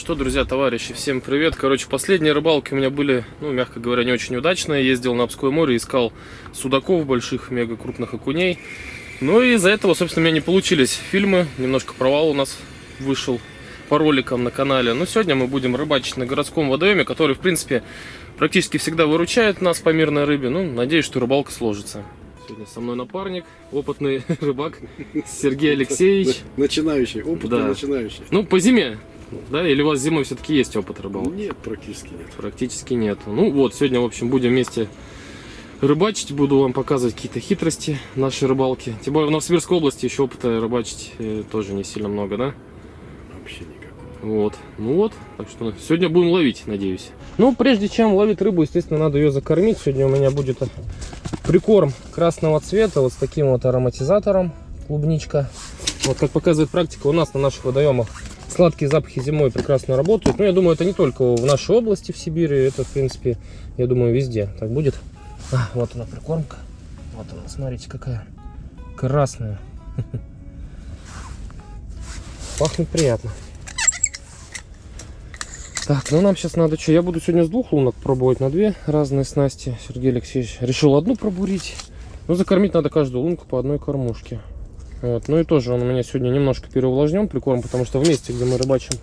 Что, друзья, товарищи, всем привет. Короче, последние рыбалки у меня были, мягко говоря, не очень удачные. Ездил на Обское море, искал судаков больших, мега крупных окуней. Ну и из-за этого, собственно, у меня не получились фильмы. Немножко провал у нас вышел по роликам на канале. Но сегодня мы будем рыбачить на городском водоеме, который, в принципе, практически всегда выручает нас по мирной рыбе. Надеюсь, что рыбалка сложится. Сегодня со мной напарник, опытный рыбак Сергей Алексеевич. Начинающий, опытный Да. начинающий. По зиме. Да, или у вас зимой все-таки есть опыт рыбалки? Нет, практически нет. Практически нет. Сегодня, в общем, будем вместе рыбачить. Буду вам показывать какие-то хитрости нашей рыбалки. Тем более в Новосибирской области еще опыта рыбачить тоже не сильно много, да? Вообще никакого. Так что сегодня будем ловить, надеюсь. Прежде чем ловить рыбу, естественно, надо ее закормить. Сегодня у меня будет прикорм красного цвета, вот с таким вот ароматизатором, клубничка. Вот как показывает практика, у нас на наших водоемах сладкие запахи зимой прекрасно работают. Я думаю, это не только в нашей области, в Сибири, это, в принципе, я думаю, везде так будет. Вот она прикормка. Вот она, смотрите, какая красная. Пахнет приятно. Так, нам сейчас надо что? Я буду сегодня с двух лунок пробовать на две разные снасти. Сергей Алексеевич решил одну пробурить. Закормить надо каждую лунку по одной кормушке. Вот. И тоже он у меня сегодня немножко переувлажнен прикорм, потому что в месте, где мы рыбачим,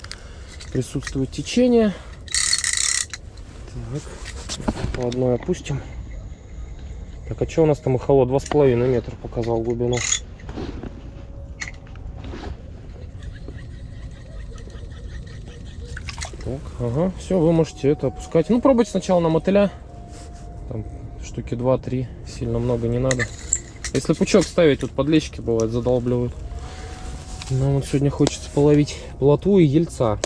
присутствует течение. Так, по одной опустим. Так, а что у нас там эхолот? 2,5 метра показал глубину. Так, ага, все, вы можете это опускать. Пробуйте сначала на мотыля. Там штуки 2-3, сильно много не надо. Если пучок ставить, тут подлещики бывают задолбливают. Нам вот сегодня хочется половить плотву и ельца.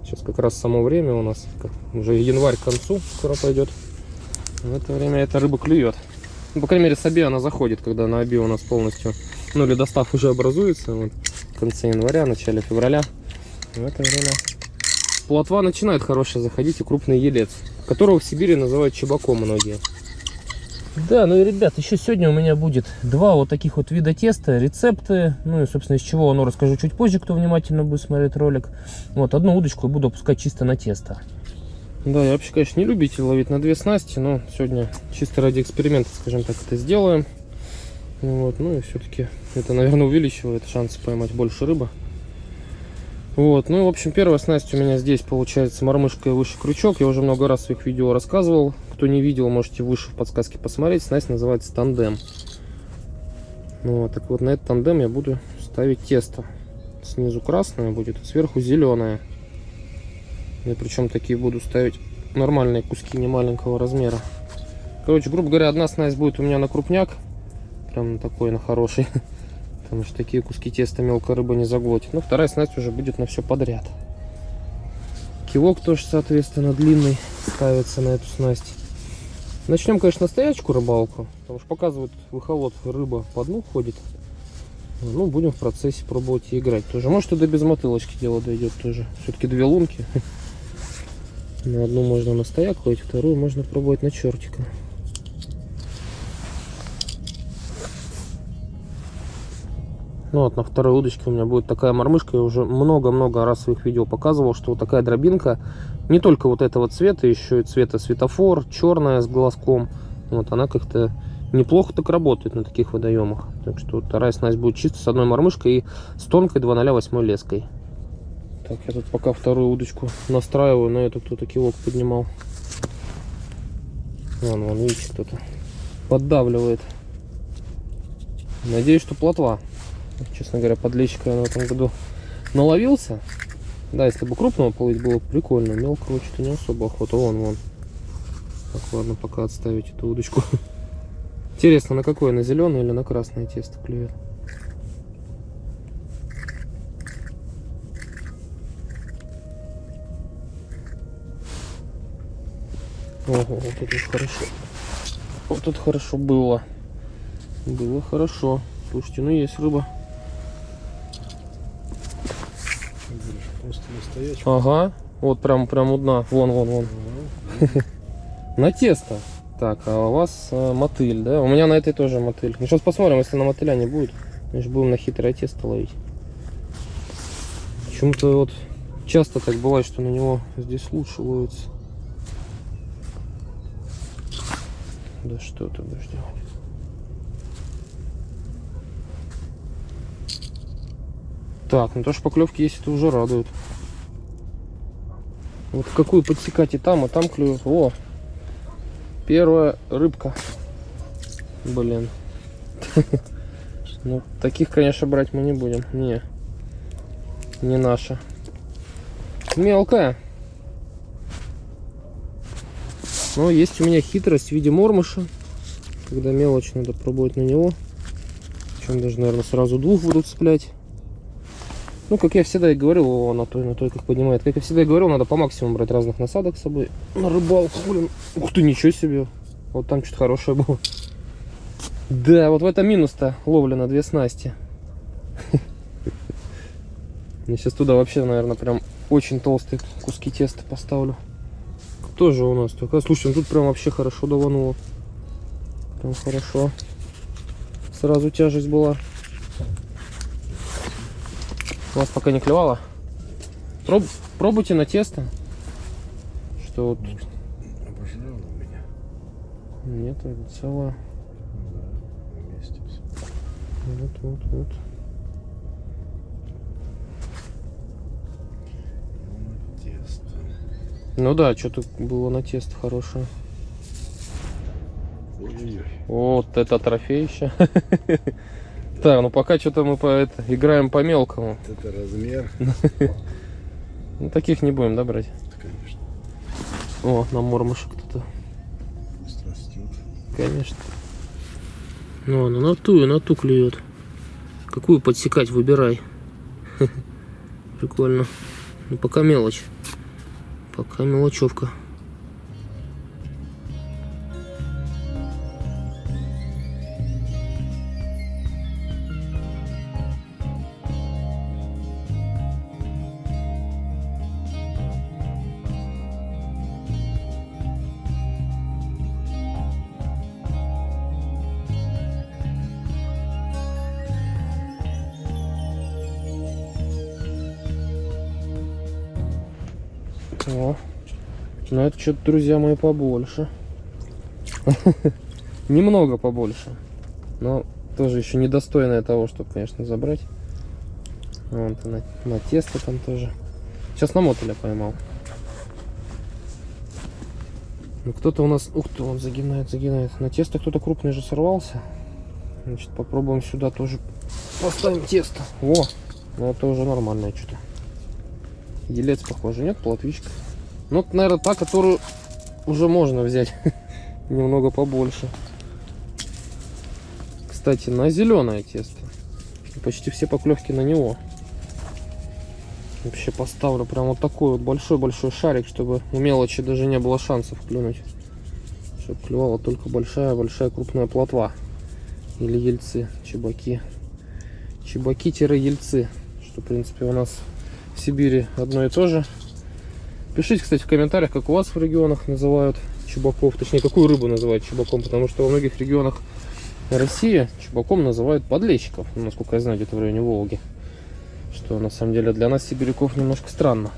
Сейчас как раз само время у нас, уже январь к концу скоро пойдет. В это время эта рыба клюет. По крайней мере, с оби она заходит, когда на оби у нас полностью, или достав уже образуется, в конце января, начале февраля. В это время плотва начинает хорошо заходить, и крупный елец, которого в Сибири называют чебаком многие. Да, и, ребят, еще сегодня у меня будет два вот таких вот вида теста, рецепты, и, собственно, из чего оно расскажу чуть позже, кто внимательно будет смотреть ролик. Одну удочку буду опускать чисто на тесто. Да, я вообще, конечно, не любитель ловить на две снасти, но сегодня чисто ради эксперимента, скажем так, это сделаем. И все-таки это, наверное, увеличивает шансы поймать больше рыбы. В общем, первая снасть у меня здесь получается мормышка и выше крючок. Я уже много раз в своих видео рассказывал. Кто не видел, можете выше в подсказке посмотреть. Снасть называется тандем. Так вот, на этот тандем я буду ставить тесто. Снизу красное будет, сверху зеленое. И причем такие буду ставить нормальные куски, не маленького размера. Короче, грубо говоря, одна снасть будет у меня на крупняк. Прям на такой, на хороший. Потому что такие куски теста мелкая рыба не заглотит. Вторая снасть уже будет на все подряд. Кивок тоже, соответственно, длинный ставится на эту снасть. Начнем, конечно, настоящую рыбалку. Потому что показывают в эхолот, рыба по дну ходит. Будем в процессе пробовать и играть тоже. Может, и до без мотылочки дело дойдет тоже. Все-таки две лунки. На одну можно на стояк ходить, вторую можно пробовать на чертика. На второй удочке у меня будет такая мормышка. Я уже много-много раз в своих видео показывал, что вот такая дробинка не только вот этого цвета, еще и цвета светофор, черная с глазком. Она как-то неплохо так работает на таких водоемах. Так что вторая снасть будет чисто с одной мормышкой и с тонкой 2,08 леской. Так, я тут пока вторую удочку настраиваю, на эту кто-то килок поднимал. Вон, видите, кто-то поддавливает. Надеюсь, что плотва. Честно говоря, подлещика я в этом году наловился. Да, если бы крупного половить, было бы прикольно. Мелкого что-то не особо охота. Вон. Так, ладно, пока отставить эту удочку. Интересно, на какое? На зеленое или на красное тесто клюет? Ого, вот это хорошо. Вот тут хорошо было. Было хорошо. Слушайте, есть рыба. Просто настоящий. Ага, вот прям у дна. Вон. На тесто. Так, а у вас мотыль, да? У меня на этой тоже мотыль. Сейчас посмотрим, если на мотыля не будет. Мы же будем на хитрое тесто ловить. Почему-то Часто так бывает, что на него здесь лучше ловится. Да что ты будешь делать? Так, ну то, что поклевки есть, это уже радует. Вот какую подсекать и там клюет. О! Первая рыбка. Блин. Ну, таких, конечно, брать мы не будем. Не наша. Мелкая. Но есть у меня хитрость в виде мормыша. Когда мелочь, надо пробовать на него. Причем даже, наверное, сразу двух буду цеплять. Ну, как я всегда и говорил, на той как поднимает. Как я всегда и говорил, надо по максимуму брать разных насадок с собой. На рыбалку, блин. Ух ты, ничего себе. Вот там что-то хорошее было. Да, вот в этом минус-то ловля на две снасти. Я сейчас туда вообще, наверное, прям очень толстые куски теста поставлю. Тоже у нас только. Слушай, ну тут прям вообще хорошо давануло. Прям хорошо. Сразу тяжесть была. У вас пока не клевало? Пробуйте на тесто. Что вот... Обожрало у меня. Нет, это целое. Да, вместе все. Вот. Тесто. Ну да, что-то было на тесто хорошее. Ой-ой-ой. Вот это трофеище. Так, ну пока что-то мы играем по мелкому. Вот это размер. Ну таких не будем, да, брать? Конечно. О, на мормыша кто-то. Пусть растет. Конечно. Ну, она на ту клюет. Какую подсекать, выбирай. Прикольно. Ну пока мелочь. Пока мелочевка. О, ну это что-то, друзья мои, побольше. Немного побольше. Но тоже еще недостойное того, чтобы, конечно, забрать. Вон на тесто там тоже. Сейчас на мотыля поймал. Ну кто-то у нас... Ух ты, он загинает. На тесто кто-то крупный же сорвался. Значит, попробуем сюда тоже поставим тесто. О, ну это уже нормальное что-то. Елец, похоже, нет, плотвичка. Ну, это, наверное, та, которую уже можно взять немного побольше. Кстати, на зеленое тесто. Почти все поклевки на него. Вообще поставлю прям вот такой вот большой-большой шарик, чтобы у мелочи даже не было шансов клюнуть. Чтобы клювала только большая крупная плотва. Или ельцы, чебаки. Чебаки-ельцы. Что, в принципе, у нас в Сибири одно и то же. Пишите, кстати, в комментариях, как у вас в регионах называют чебаков. Точнее, какую рыбу называют чебаком. Потому что во многих регионах России чебаком называют подлещиков. Ну, насколько я знаю, где-то в районе Волги. Что на самом деле для нас, сибиряков, немножко странно.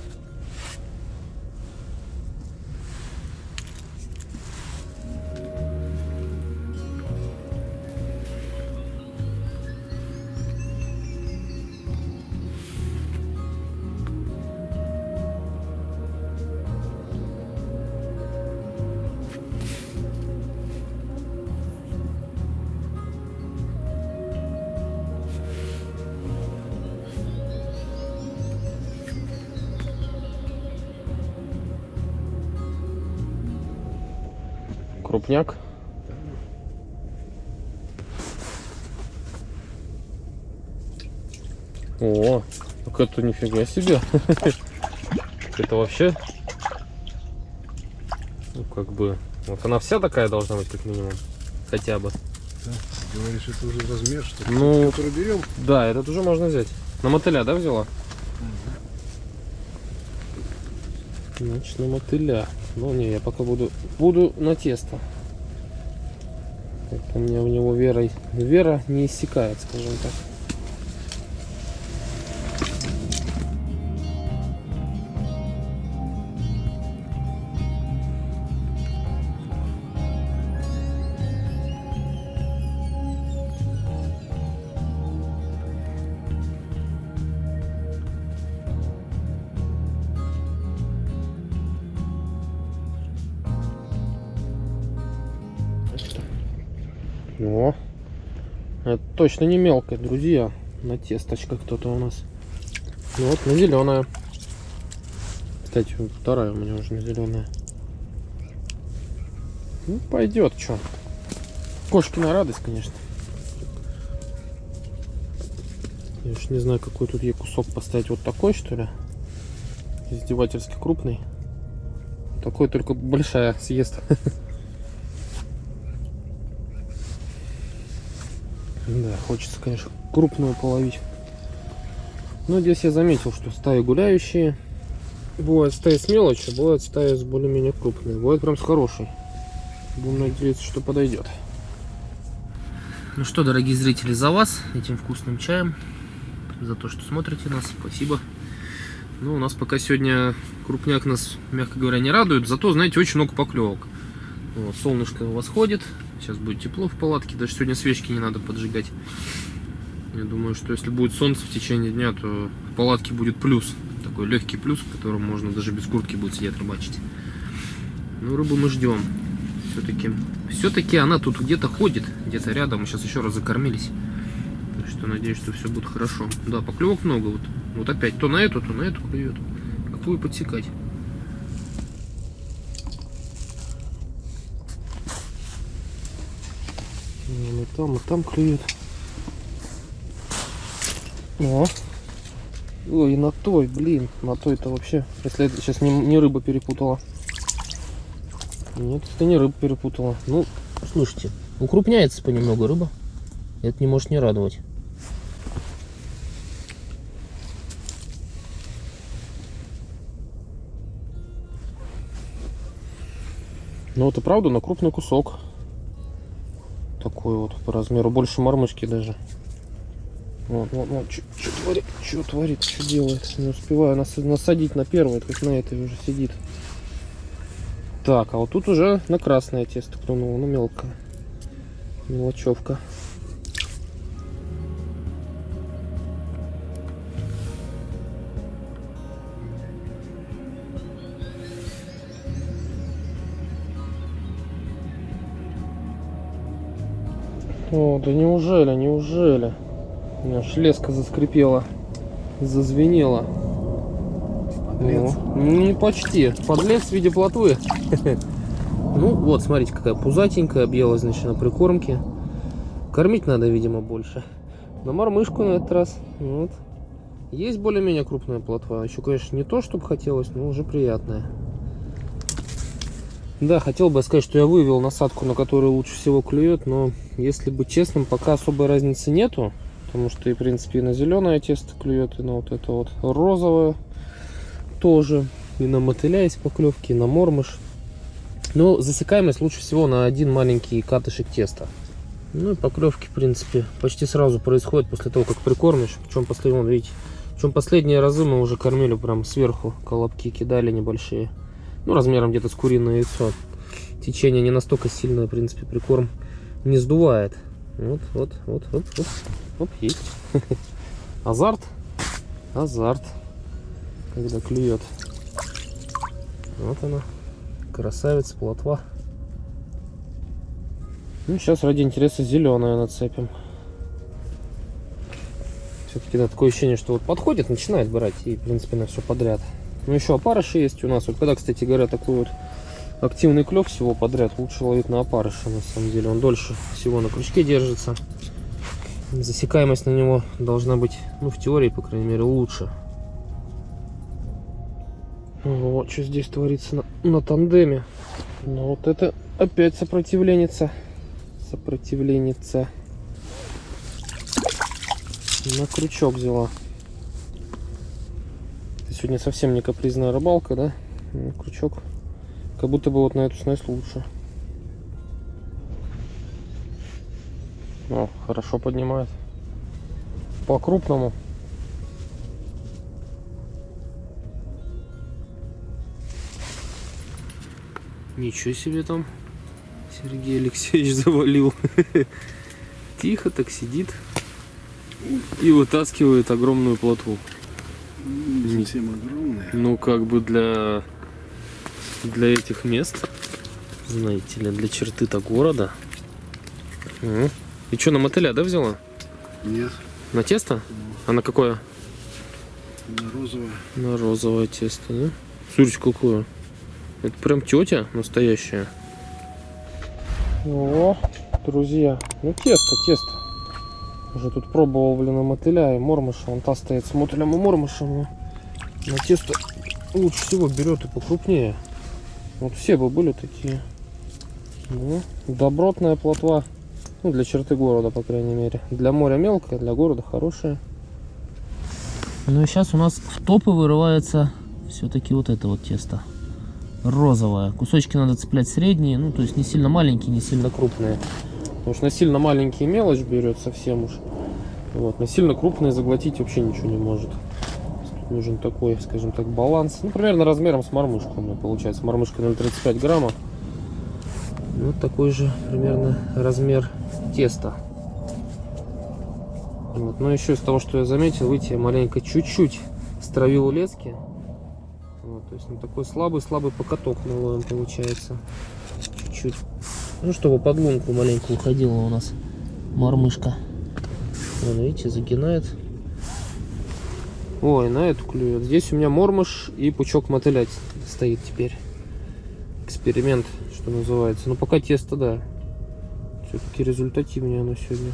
Крупняк. О, так это нифига себе. Это вообще, ну как бы, вот она вся такая должна быть как минимум, хотя бы. Да, говоришь, это уже размер, что ли? Ну, Который берем? да, этот уже можно взять. На мотыля, да, взяла? Значит, на мотыля. Ну не, я пока буду на тесто. У меня в него вера не иссякает, скажем так. О, это точно не мелкая, друзья. На тесточка кто-то у нас. Ну вот, на зеленая. Кстати, вторая у меня уже на зеленая. Ну, пойдет, что. Кошкина радость, конечно. Я уж не знаю, какой тут ей кусок поставить. Вот такой, что ли? Издевательски крупный. Такой только большая съест. Да, хочется, конечно, крупную половить. Но здесь я заметил, что стаи гуляющие. Бывают стаи с мелочью, бывают стаи с более-менее крупной. Бывает прям с хорошей. Будем надеяться, что подойдет. Ну что, дорогие зрители, за вас этим вкусным чаем. За то, что смотрите нас. Спасибо. Ну, у нас пока сегодня крупняк нас, мягко говоря, не радует. Зато, знаете, очень много поклевок. Вот, солнышко восходит. Сейчас будет тепло в палатке. Даже сегодня свечки не надо поджигать. Я думаю, что если будет солнце в течение дня, то в палатке будет плюс. Такой легкий плюс, в котором можно даже без куртки будет сидеть рыбачить. Ну, рыбу мы ждем. Все-таки она тут где-то ходит, где-то рядом. Мы сейчас еще раз закормились. Так что надеюсь, что все будет хорошо. Да, поклевок много. Вот опять то на эту клюет. Какую подсекать? И там клюет. О! Ой, и на той, блин. На той-то вообще. Если это сейчас не рыба перепутала. Нет, это не рыба перепутала. Ну, слушайте, укрупняется понемногу рыба. Это не может не радовать. Ну, это правда на крупный кусок. Такой вот по размеру. Больше мормышки даже. Вот, что творит, что делает. Не успеваю насадить на первый, как на этой уже сидит. Так, а вот тут уже на красное тесто клюнуло, ну мелкое. Мелочевка. О, да неужели? У меня аж леска заскрипела, зазвенела. Подлец. Не почти. Подлец в виде плотвы. Ну вот, смотрите, какая пузатенькая, объелась, значит, на прикормке. Кормить надо, видимо, больше. На мормышку на этот раз. Вот. Есть более-менее крупная плотва. Еще, конечно, не то, чтобы хотелось, но уже приятная. Да, хотел бы сказать, что я вывел насадку, на которую лучше всего клюет, но, если быть честным, пока особой разницы нету. Потому что, и, в принципе, и на зеленое тесто клюет, и на вот это вот розовое тоже. И на мотыля есть поклевки, и на мормыш. Но засекаемость лучше всего на один маленький катышек теста. Ну и поклевки, в принципе, почти сразу происходят после того, как прикормишь. Причем последние разы мы уже кормили прям сверху, колобки кидали небольшие. Ну, размером где-то с куриное яйцо. Течение не настолько сильное, в принципе, прикорм не сдувает. Вот, есть. Азарт, когда клюет. Вот она, красавица, плотва. Ну, сейчас ради интереса зеленое нацепим. Все-таки, да, такое ощущение, что вот подходит, начинает брать, и, в принципе, на все подряд. Ну, еще опарыши есть у нас. Вот когда, кстати говоря, такой вот активный клев всего подряд, лучше ловить на опарыша, на самом деле. Он дольше всего на крючке держится. Засекаемость на него должна быть, ну, в теории, по крайней мере, лучше. Вот что здесь творится на тандеме. Ну, вот это опять сопротивленница. На крючок взяла. Сегодня совсем не капризная рыбалка, да? Ну, крючок. Как будто бы вот на эту снасть лучше. О, хорошо поднимает. По-крупному. Ничего себе там Сергей Алексеевич завалил. Тихо так сидит и вытаскивает огромную плотву. Не совсем огромная. Ну, как бы для этих мест, знаете ли, для черты-то города. И что, на мотыля, да, взяла? Нет, На тесто? А на какое? на розовое. На розовое тесто, да? Смотрите, какое. Это прям тетя настоящая. О, друзья. Ну, тесто. Уже тут пробовал, блин, на мотыля и мормыша. Он та стоит с мотылем и мормышем. Но на тесто лучше всего берет и покрупнее. Вот все бы были такие. Ну, добротная плотва. Ну, для черты города, по крайней мере. Для моря мелкая, для города хорошая. Ну и сейчас у нас в топы вырывается все-таки вот это вот тесто. Розовое. Кусочки надо цеплять средние. Ну, то есть не сильно маленькие, не сильно крупные. Потому что на сильно маленькие мелочь берет совсем уж. Вот. На сильно крупные заглотить вообще ничего не может. Тут нужен такой, скажем так, баланс. Ну, примерно размером с мормышку у меня получается. Мормышка 0,35 грамма. Вот такой же примерно размер теста. Вот. Но еще из того, что я заметил, видите, я маленько чуть-чуть стравил лески. Вот, то есть такой слабый покаток налоем получается. Чуть-чуть. Ну, чтобы под лунку маленько уходила у нас мормышка. Вон, видите, загинает. Ой, на эту клюет. Здесь у меня мормыш и пучок мотыля стоит теперь. Эксперимент, что называется. Но пока тесто, да. Все-таки результативнее оно сегодня.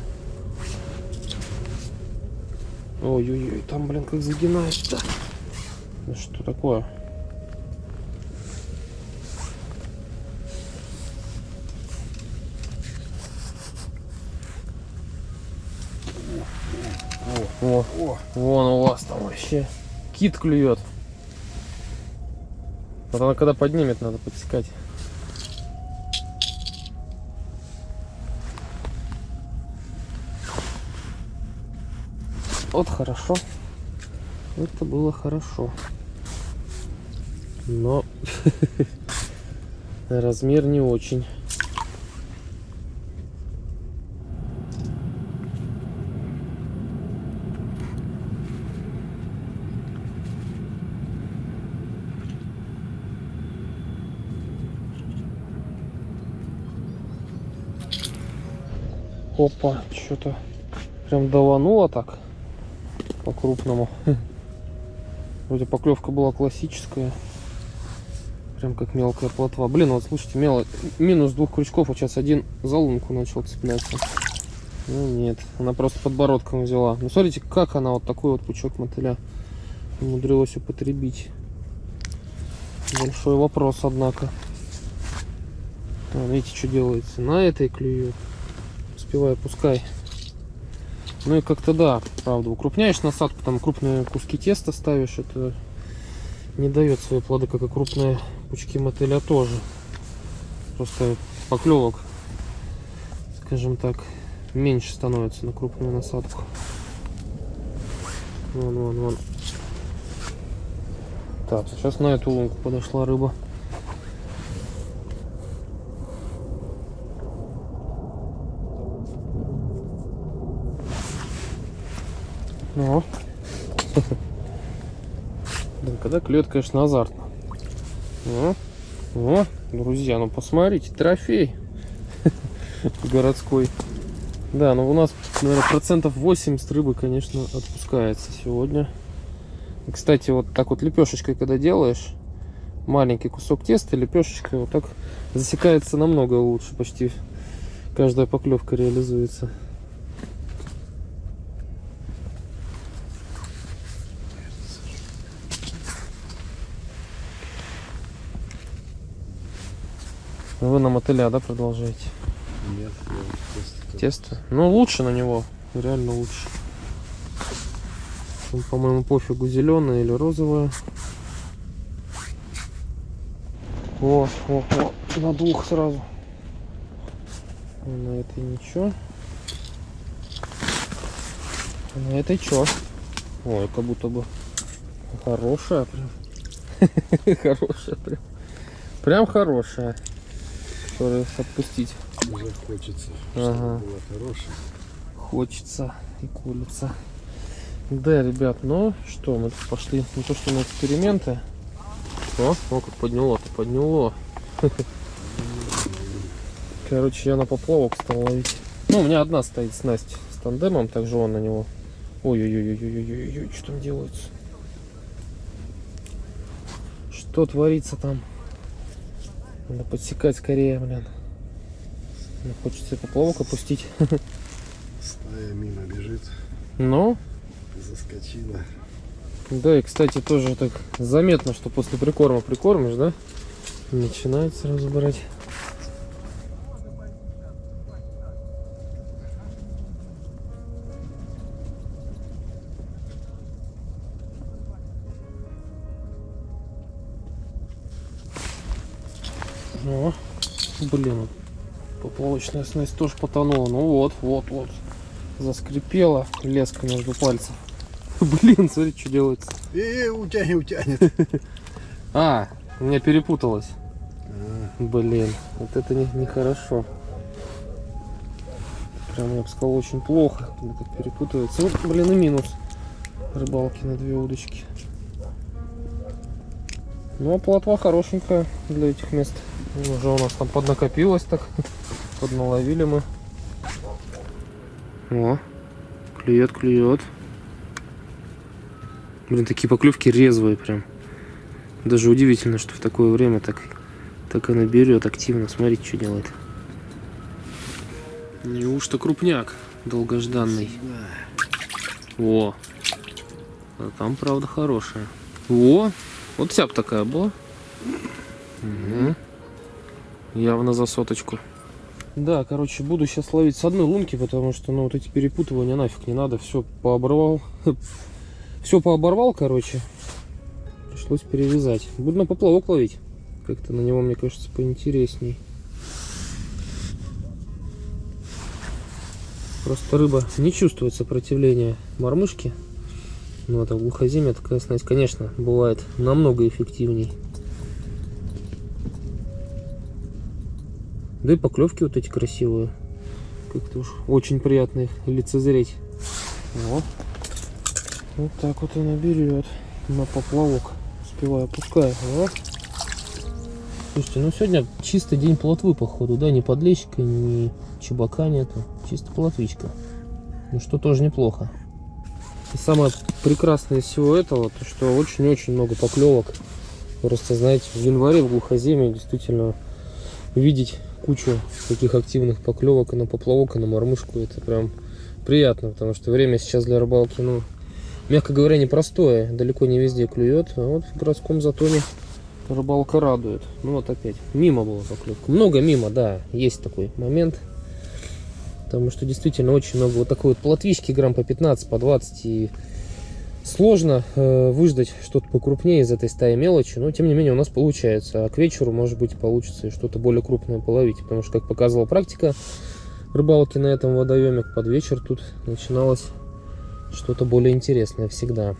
Ой-ой-ой, там, блин, как загинает-то. Ну что такое? Вон у вас там вообще кит клюет. Вот она когда поднимет, надо подсекать. Вот хорошо. Это было хорошо. Но размер не очень. Опа, что-то прям давануло так по-крупному. Вроде поклевка была классическая. Прям как мелкая плотва. Блин, вот слушайте, минус 2 крючков. Вот сейчас один за лунку начал цепляться. Ну нет, она просто подбородком взяла. Ну смотрите, как она вот такой вот пучок мотыля умудрилась употребить. Большой вопрос, однако. Видите, что делается. На этой клюет. Успевай, пускай. Ну и как-то да, правда, укрупняешь насадку, там крупные куски теста ставишь, это не дает свои плоды, как и крупные пучки мотыля тоже. Просто поклевок, скажем так, меньше становится на крупную насадку. Вон. Так, сейчас на эту лунку подошла рыба. Ну, блин, когда клюет, конечно, азартно. О, друзья, ну посмотрите, трофей городской. Да, но у нас, наверное, процентов 80 рыбы, конечно, отпускается сегодня. И, кстати, вот так вот лепешечкой, когда делаешь, маленький кусок теста, лепешечкой вот так засекается намного лучше, почти каждая поклевка реализуется. Вы на мотыля, да, продолжаете? Нет, тесто. Ну, лучше на него. Реально лучше. Он, по-моему, пофигу, зеленое или розовое. О, на двух сразу. На этой ничего. На этой что? Ой, как будто бы хорошая прям. Хорошая прям. Прям хорошая. Которую отпустить. уже хочется, Ага. чтобы было хорошее. Хочется и колется. Да, ребят, ну что, мы тут пошли не то что на эксперименты. О, как подняло-то, подняло. Короче, я на поплавок стал ловить. Ну, у меня одна стоит снасть с тандемом, также он на него. Ой-ой-ой-ой-ой-ой, что там делается? Что творится там? Надо подсекать скорее, блин. Мне хочется поплавок опустить. Стая мимо бежит, Ну, заскочила. да, и, кстати, тоже так заметно, что после прикорма прикормишь, да? Начинает сразу брать. О, блин, поплавочная снасть тоже потонула. Ну вот. Заскрипела леска между пальцев. Блин, смотри, что делается. Утянет. А, у меня перепуталось. А, Блин, вот это нехорошо. Прям, я бы сказал, очень плохо, когда так перепутывается. Вот, блин, и минус рыбалки на 2 удочки. Ну, а плотва хорошенькая для этих мест. Уже у нас там поднакопилось так. Подналовили мы. О, клюет. Блин, такие поклевки резвые прям. Даже удивительно, что в такое время так она берет активно. Смотрите, что делает. Неужто крупняк долгожданный? да. О, а там правда хорошая. О, вот цяп такая была. Угу. Явно за соточку. Да, короче, буду сейчас ловить с одной лунки, потому что, ну, вот эти перепутывания нафиг не надо. Все пооборвал. Все пооборвал, короче. Пришлось перевязать. Буду на поплавок ловить. Как-то на него, мне кажется, поинтересней. Просто рыба не чувствует сопротивления мормышки. Ну, это в глухоземье такая снасть, конечно, бывает намного эффективней. Да и поклевки вот эти красивые. Как-то уж очень приятно их лицезреть. Вот так вот она берет на поплавок. Успеваю, пускай. Слушайте, ну сегодня чисто день плотвы, походу, да, ни подлещика, ни чебака нету. Чисто плотвичка. Ну что тоже неплохо. И самое прекрасное из всего этого, то что очень-очень много поклевок. Просто, знаете, в январе в глухоземье действительно видеть кучу таких активных поклевок и на поплавок, и на мормышку, это прям приятно, потому что время сейчас для рыбалки, ну, мягко говоря, непростое, далеко не везде клюет, а вот в городском затоне рыбалка радует. Ну вот опять, мимо была поклевка, много мимо, да, есть такой момент, потому что действительно очень много вот такой вот плотвички, грамм по 15, по 20, и сложно выждать что-то покрупнее из этой стаи мелочи, но тем не менее у нас получается. А к вечеру, может быть, получится и что-то более крупное половить. Потому что, как показывала практика рыбалки на этом водоеме, под вечер тут начиналось что-то более интересное всегда.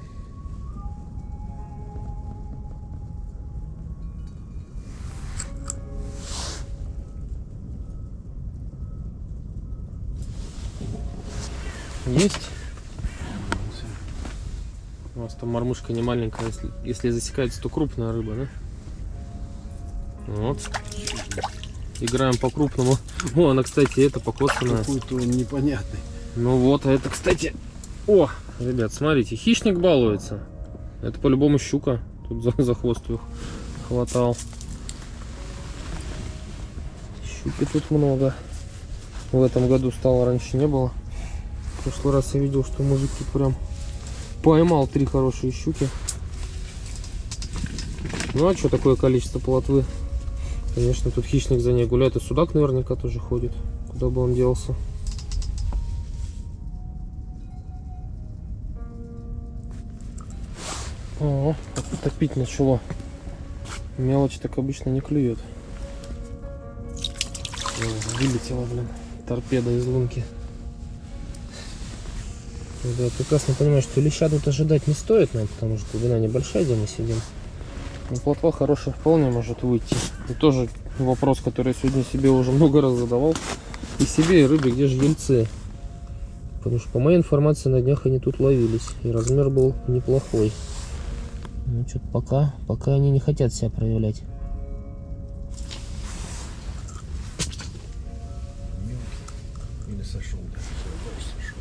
Есть? У нас там мормышка не маленькая, если засекается, то крупная рыба, да? Вот. Играем по крупному. О, она, кстати, это покоцанная. Какой-то он непонятный. Ну вот, а это, кстати... О, ребят, смотрите, хищник балуется. Это по-любому щука. Тут за хвост их хватал. Щуки тут много. В этом году стало, раньше не было. В прошлый раз я видел, что мужик тут прям поймал 3 хорошие щуки. Ну а что такое количество плотвы? Конечно, тут хищник за ней гуляет. И судак наверняка тоже ходит. Куда бы он делся? О, топить начало. Мелочь так обычно не клюет. О, вылетела, блин, торпеда из лунки. Я прекрасно понимаю, что леща тут ожидать не стоит нам, потому что глубина небольшая, где мы сидим. Но плотва хорошая вполне может выйти. И тоже вопрос, который я сегодня себе уже много раз задавал. И себе, и рыбе, где же ельцы? Потому что, по моей информации, на днях они тут ловились. И размер был неплохой. Ну, что-то пока они не хотят себя проявлять. Или сошел, да. Все, сошел.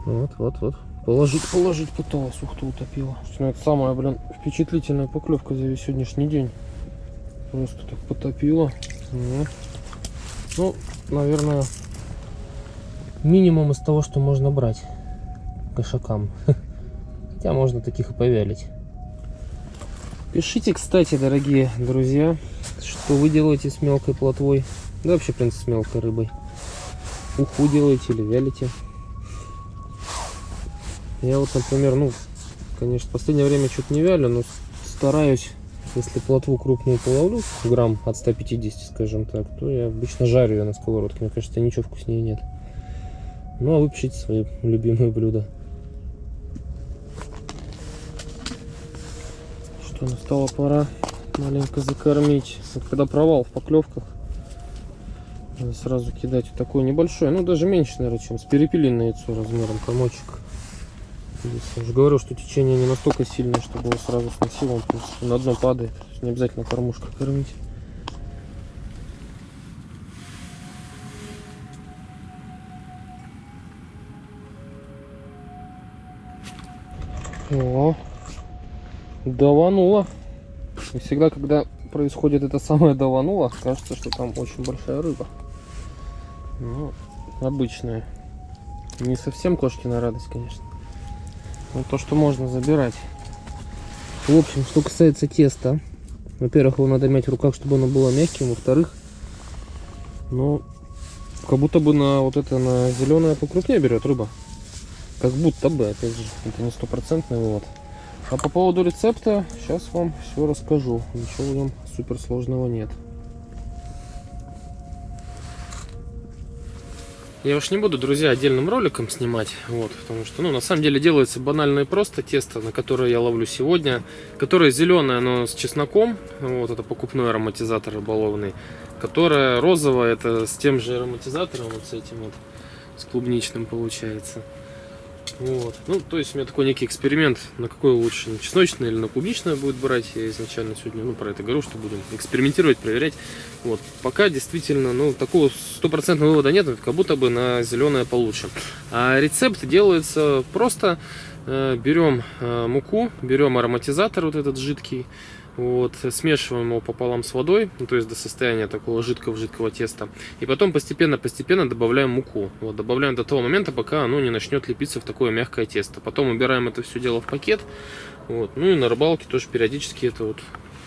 Вот. Положить пыталась. Ух ты, утопила. Ну, это самая, блин, впечатлительная поклевка за весь сегодняшний день. Просто так потопила. Ну, наверное, минимум из того, что можно брать кошакам. Хотя можно таких и повялить. Пишите, кстати, дорогие друзья, что вы делаете с мелкой плотвой. Да вообще, в принципе, с мелкой рыбой. Уху делаете или вялите. Я вот, например, ну, конечно, в последнее время что-то не вялю, но стараюсь, если плотву крупную половлю, грамм от 150, скажем так, то я обычно жарю ее на сковородке. Мне кажется, ничего вкуснее нет. Ну, а вы пишите свои любимые блюда. Что, настала пора маленько закормить. Вот когда провал в поклевках, надо сразу кидать вот такое небольшое, ну, даже меньше, наверное, чем с перепелиное яйцо размером комочек. Здесь я уже говорю, что течение не настолько сильное, чтобы его сразу сносило, он просто на дно падает. Не обязательно кормушкой кормить. О, давануло. И всегда, когда происходит это самое давануло, кажется, что там очень большая рыба. Ну, обычная. Не совсем кошкина радость, конечно. Но то, что можно забирать. В общем, что касается теста. Во-первых, его надо иметь в руках, чтобы оно было мягким. Во-вторых, ну, как будто бы на вот это, на зеленое покрупнее берет рыба. Как будто бы, опять же, это не стопроцентный вывод. А по поводу рецепта, сейчас вам все расскажу. Ничего в нем суперсложного нет. Я уж не буду, друзья, отдельным роликом снимать, вот, потому что, ну, на самом деле делается банально и просто. Тесто, на которое я ловлю сегодня, которое зеленое, но с чесноком, вот, это покупной ароматизатор рыболовный, которое розовое, это с тем же ароматизатором, вот с этим вот, с клубничным получается. Вот. Ну, то есть у меня такой некий эксперимент, на какой лучше, на чесночное или на клубничное будет брать. Я изначально сегодня, ну, про это говорю, что будем экспериментировать, проверять. Вот. Пока действительно, ну, такого стопроцентного вывода нет, как будто бы на зеленое получше. А рецепт делается просто. Берем муку, берем ароматизатор вот этот жидкий, вот, смешиваем его пополам с водой, ну, то есть до состояния такого жидкого теста, и потом постепенно добавляем муку. Вот, добавляем до того момента, пока оно не начнет лепиться в такое мягкое тесто. Потом убираем это все дело в пакет. Вот, ну и на рыбалке тоже периодически это вот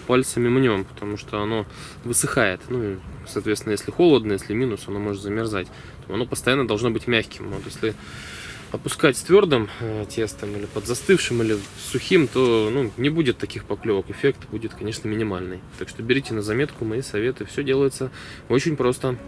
пальцами мнем, потому что оно высыхает. Ну и, соответственно, если холодно, если минус, оно может замерзать. То оно постоянно должно быть мягким. Вот, если опускать с твердым тестом или под застывшим или сухим, то, ну, не будет таких поклевок. Эффект будет, конечно, минимальный. Так что берите на заметку мои советы. Все делается очень просто.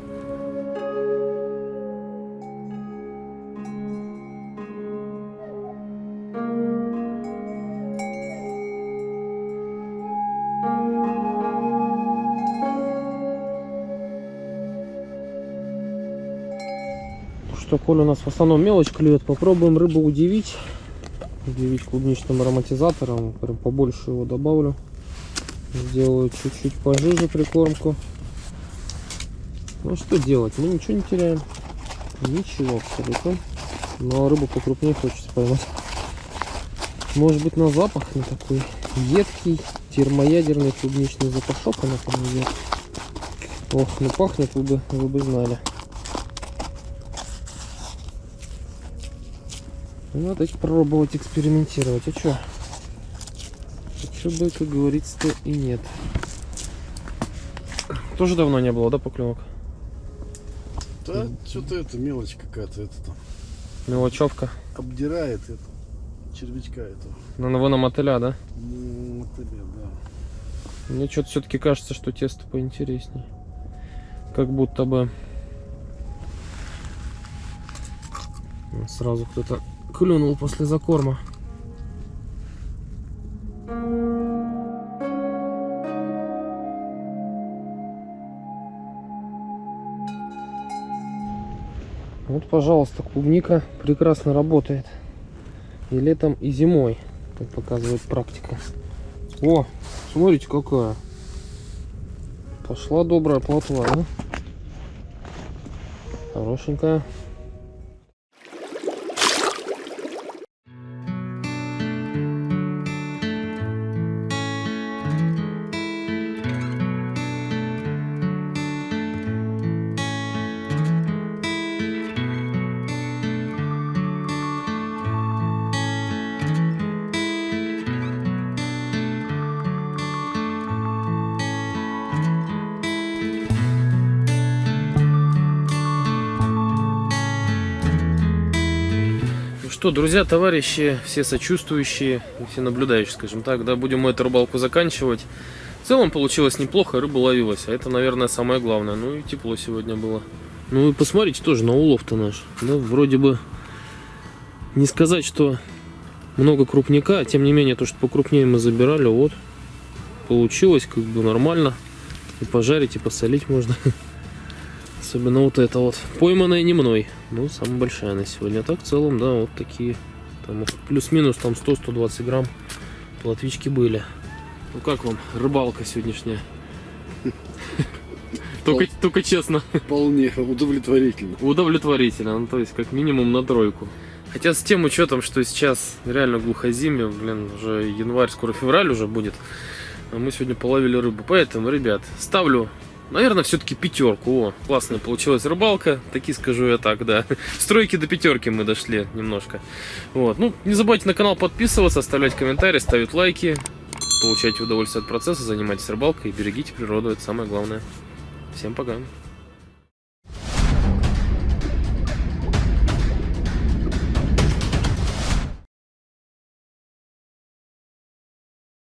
Что, коль у нас в основном мелочь клюет, попробуем рыбу удивить. Удивить клубничным ароматизатором. Прям побольше его добавлю. Сделаю чуть-чуть пожиже прикормку. Ну что делать? Мы ничего не теряем. Ничего абсолютно. Но рыбу покрупнее хочется поймать. Может быть, на запах, на такой едкий термоядерный клубничный запашок она там идет. Ох, ну пахнет, вы бы знали. Надо пробовать экспериментировать. А что? Что бы, как говорится-то, и нет. Тоже давно не было, да, поклевок? Да, что-то это мелочь какая-то, это там Мелочевка. обдирает это червячка этого. На на мотыля, да? Мотыля, да. Мне что-то все-таки кажется, что тесто поинтересней. Как будто бы сразу кто-то клюнул после закорма. Вот, пожалуйста, клубника прекрасно работает. И летом, и зимой, как показывает практика. О, смотрите, какая. Пошла добрая плотва, да? Хорошенькая. Что, друзья, товарищи, все сочувствующие, все наблюдающие, скажем так, да, будем мы эту рыбалку заканчивать. В целом получилось неплохо, рыба ловилась, а это, наверное, самое главное. Ну и тепло сегодня было. Ну и посмотрите тоже на улов-то наш. Да, вроде бы не сказать, что много крупняка, а тем не менее, то, что покрупнее мы забирали, вот, получилось как бы нормально. И пожарить, и посолить можно. Особенно вот это вот. Пойманная не мной. Ну, самая большая на сегодня. А так, в целом, да, вот такие. Там плюс-минус там 100-120 грамм плотвички были. Ну, как вам рыбалка сегодняшняя? Только честно. Вполне удовлетворительно. Удовлетворительно. Ну, то есть, как минимум на тройку. Хотя с тем учетом, что сейчас реально глухозимье, блин, уже январь, скоро февраль уже будет. А мы сегодня половили рыбу. Поэтому, ребят, ставлю... Наверное, все-таки 5. О, классная получилась рыбалка. Таки скажу я так, да. С 3 до 5 мы дошли немножко. Вот. Ну, не забывайте на канал подписываться, оставлять комментарии, ставить лайки. Получайте удовольствие от процесса, занимайтесь рыбалкой и берегите природу. Это самое главное. Всем пока.